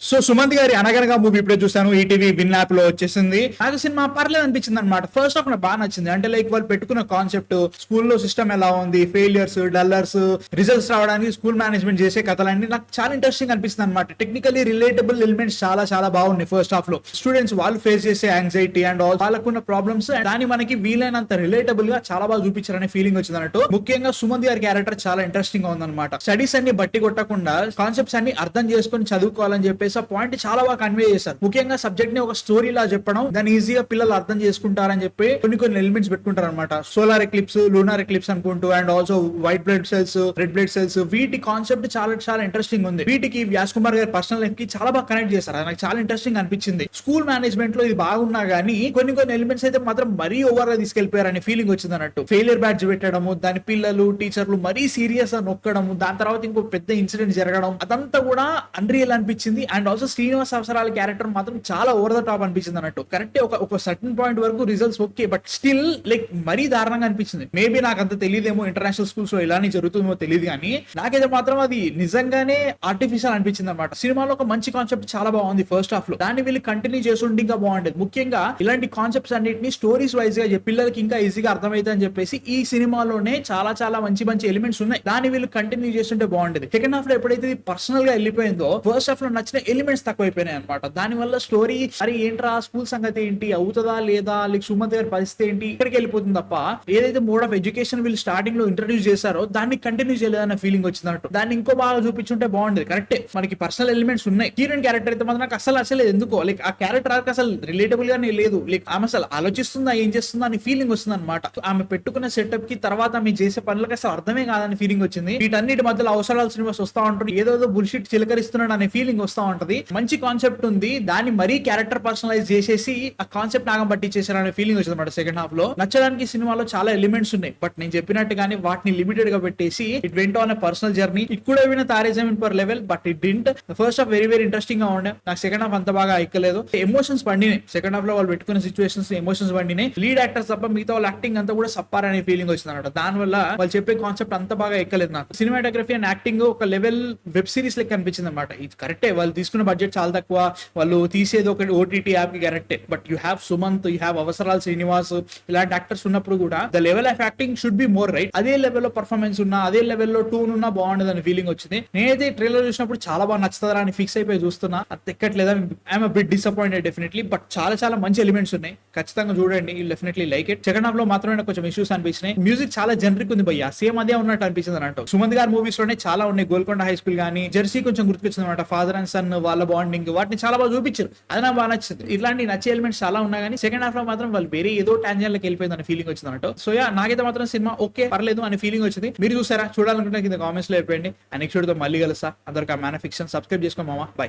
So Sumanth గారి అనగనగా movie ఇప్పుడే చూసాను, ఈటీవీ విన్ యాప్ లో వచ్చేసింది. నాకు సినిమా పర్లేదు అనిపించింది అనమాట. ఫస్ట్ హాఫ్ నాకు బాగా నచ్చింది. అంటే లైక్ వాళ్ళు పెట్టుకున్న కాన్సెప్ట్, స్కూల్లో సిస్టమ్ ఎలా ఉంది, ఫెయిలియర్స్, డల్లర్స్, రిజల్ట్స్ రావడానికి స్కూల్ మేనేజ్మెంట్ చేసే కథలన్నీ నాకు చాలా ఇంట్రెస్టింగ్ అనిపిస్తుంది అనమాట. టెక్నికలీ రిలేటబుల్ ఎలిమెంట్స్ చాలా చాలా బాగున్నాయి ఫస్ట్ హాఫ్ లో. స్టూడెంట్స్ వాళ్ళు ఫేస్ చేసే యాంగ్జైటీ అండ్ ఆల్ వాళ్ళకున్న ప్రాబ్లమ్స్ దాన్ని మనకి వీలైనంత రిలేటబుల్ గా చాలా బాగా చూపించారనే ఫీలింగ్ వచ్చింది అన్నట్టు. ముఖ్యంగా సుమంత్ గారి క్యారెక్టర్ చాలా ఇంట్రెస్టింగ్ గా ఉందన్నమాట. స్టడీస్ అన్ని బట్టి కొట్టకుండా కాన్సెప్ట్స్ అన్ని అర్థం చేసుకొని చదువుకోవాలని చెప్పేసి ఆ పాయింట్ చాలా బాగా కన్వే చేశారు. ముఖ్యంగా సబ్జెక్ట్ ని ఒక స్టోరీ లా చెప్పడం, దాన్ని ఈజీగా పిల్లలు అర్థం చేసుకుంటారని చెప్పి కొన్ని ఎలిమెంట్స్ పెట్టుకుంటారు అనమాట. సోలార్ ఎక్లిప్స్, లూనార్ ఎక్లిప్స్ అనుకుంటూ and also white blood cells, red blood cells, వీటి కాన్సెప్ట్ చాలా చాలా ఇంట్రెస్టింగ్ ఉంది. వీటికి వ్యాస్ కుమార్ గారి పర్సనల్ లైఫ్ కి చాలా బాగా కనెక్ట్ చేశారు. నాకు చాలా ఇంట్రెస్టింగ్ అనిపించింది. స్కూల్ మేనేజ్మెంట్ లో ఇది బాగున్నా గానీ కొన్ని ఎలిమెంట్స్ అయితే మాత్రం మరీ ఓవర్ గా తీసుకెళ్లిపోయారు అనే ఫీలింగ్ వచ్చింది అన్నట్టు. ఫెయిలియర్ బ్యాడ్జ్ పెట్టడము, దాని పిల్లలు టీచర్లు మరీ సీరియస్ గా నొక్కడము, దాని తర్వాత ఇంకో పెద్ద ఇన్సిడెంట్ జరగడం, అదంతా కూడా అన్రియల్ అనిపించింది. అండ్ ఆల్సో శ్రీనివాస్ అవసరాల క్యారెక్టర్ మాత్రం చాలా ఓవర్ ద టాప్ అనిపించింది అన్నట్టు. కరెక్ట్ ఒక సర్టన్ పాయింట్ వరకు results okay, but still like మరీ దారుణంగా అనిపించింది. మేబీ నాకు అంత తెలియదేమో, ఇంటర్నేషనల్ స్కూల్స్ లో ఇలానే జరుగుతుందో తెలియదు, కానీ నాకైతే మాత్రం అది నిజంగానే ఆర్టిఫిషియల్ అనిపించింది అనమాట. సినిమాలో ఒక మంచి కాన్సెప్ట్ చాలా బాగుంది ఫస్ట్ హాఫ్ లో, దాన్ని వీళ్ళు కంటిన్యూ చేస్తుంటే ఇంకా బాగుండేది. ముఖ్యంగా ఇలాంటి కాన్సెప్ట్స్ అన్నింటినీ స్టోరీస్ వైజ్ గా పిల్లలకి ఇంకా ఈజీగా అర్థమైతే అని చెప్పేసి ఈ సినిమాలోనే చాలా చాలా మంచి ఎలిమెంట్స్ ఉన్నాయి. దాన్ని వీళ్ళు కంటిన్యూ చేస్తుంటే బాగుండేది. సెకండ్ హాఫ్ లో ఎప్పుడైతే పర్సనల్ గా వెళ్ళిపోయిందో ఫస్ట్ హాఫ్ లో నచ్చిన ఎలిమెంట్స్ తక్కువైపోయినాయి అనమాట. దాని వల్ల స్టోరీ అరే ఏంట్రా స్కూల్ సంగతి ఏంటి, అవుతుందా లేదా, లైక్ సుమంత్ గారి పరిస్థితి ఏంటి, ఇక్కడికి వెళ్ళిపోతుంది తప్ప ఏదైతే మోడ్ ఆఫ్ ఎడ్యుకేషన్ వీళ్ళు స్టార్టింగ్ లో ఇంట్రడ్యూస్ చేశారో దాన్ని కంటిన్యూ చేయలేదన్న ఫీలింగ్ వచ్చినట్టు. దాన్ని ఇంకో బాగా చూపించుంటే బాగుండేది. కరెక్టే మనకి పర్సనల్ ఎలిమెంట్స్ ఉన్నాయి. హీరోయిన్ క్యారెక్టర్ అయితే మాత్రం నాకు అసలు అసలేదు ఎందుకో, లైక్ ఆ క్యారెక్టర్ ఆర్క్ అసలు రిలేటబుల్ గానే లేదు. లైక్ ఆమె అసలు ఆలోచిస్తుందా, ఏం చేస్తుందా అని ఫీలింగ్ వస్తుంది అనమాట. ఆమె పెట్టుకున్న సెటప్ కి తర్వాత ఆమె చేసే పనులకు అసలు అర్థమే కాదని ఫీలింగ్ వచ్చింది. వీటన్నిటి మధ్యలో అవసరాలు శ్రీనివాస్ వస్తా ఉంటుంది, ఏదో బుల్షిట్ చిలకరిస్తున్నాడు అనే ఫీలింగ్ వస్తా ఉంటది. మంచి కాన్సెప్ట్ ఉంది, దాన్ని మరీ క్యారెక్టర్ పర్సనలైజ్ చేసేసి ఆ కాన్సెప్ట్ నాగం పట్టించేసారు అనే ఫీలింగ్ వచ్చింది అనమాట. సెకండ్ హాఫ్ లో నచ్చడానికి సినిమాలో చాలా ఎలిమెంట్స్ ఉన్నాయి, బట్ నేను చెప్పినట్టుగానే వాటిని లిమిటెడ్ గా పెట్టేసి it went on a personal journey. It could have been Taare Zameen Par level, but it didn't. First half very interesting గా ఉండే. నాకు సెకండ్ హాఫ్ అంత బాగా ఎక్కలేదు. ఎమోషన్స్ పండినాయి సెకండ్ హాఫ్ లో, వాళ్ళు పెట్టుకున్న సిచ్యువేషన్స్ ఎమోషన్స్ పండినాయి. లీడ్ యాక్టర్స్ తప్ప మిగతా వాళ్ళ యాక్టింగ్ అంతా కూడా సప్పార్ అనే ఫీలింగ్ వచ్చింది అనమాట. దాని వల్ల వాళ్ళు చెప్పే కాన్సెప్ట్ అంత బాగా ఎక్కలేదు నాకు. సినిమాటోగ్రఫీ అండ్ యాక్టింగ్ ఒక లెవెల్ వెబ్ సిరీస్ లెక్క అనిపించింది అనమాట. ఇది కరెక్టే, వాళ్ళు తీసుకున్న బడ్జెట్ చాలా తక్కువ, వాళ్ళు తీసేది ఒక ఓటీటీ యాప్ కి కరెక్టే, but you have Sumanth, you have అవసరాలు శ్రీనివాస్, ఇలాంటి యాక్టర్స్ ఉన్నప్పుడు కూడా the level of acting should be more right. అదే లెవెల్లో పర్ఫార్మెన్స్ ఉన్నా, అదే లెవెల్లో టూన్ ఉన్నా బాగుండదు అని ఫీలింగ్ వచ్చింది. నేనైతే ట్రైలర్ చూసినప్పుడు చాలా బాగా నచ్చుతుందా అని ఫిక్స్ అయిపోయి చూస్తున్నా, అది ఎక్కట్లేదా, I'm a bit disappointed definitely. But చాలా మంచి ఎలిమెంట్స్ ఉన్నాయి, ఖచ్చితంగా చూడండి, you definitely like it. Second half లో మాత్రమే కొంచెం ఇష్యూస్ అనిపించినాయి. మ్యూజిక్ చాలా జనరిక్ ఉంది భయ్యా, సేమ్ అదే ఉన్నట్టు అనిపించింది అన్నట్టు. సుమంత్ గారి మూవీస్ లోనే చాలా ఉన్నాయి, గోల్కొండ హై స్కూల్ గానీ, జెర్సీ కొంచెం గుర్తుకొచ్చింది అనమాట, ఫాదర్ అండ్ సన్ వాళ్ళ బాండింగ్, వాటిని చాలా బాగా చూపించారు, అది నాకు బాగా నచ్చింది. ఇలాంటి నచ్చే ఎలిమెంట్స్ చాలా ఉన్నాయి, కానీ సెకండ్ హాఫ్ లో మాత్రం వాళ్ళు వేరే ఏదో టాంజెంట్ లకి వెళ్ళిపోయింది అనే ఫీలింగ్ వచ్చింది అన్నట్టు. సో యా, నాకైతే మాత్రం సినిమా ఓకే పర్లేదు అనే ఫీలింగ్ వచ్చింది. మీరు చూసారా? చూడాలనుకుంటే కింద కామెంట్స్ లో చెప్పండి. నెక్స్ట్ వీడియోతో మళ్ళీ కలుస్తా. అందరికీ మ్యాన్ ఆఫ్ ఫిక్షన్ సబ్స్క్రైబ్ చేసుకో మామా. బై.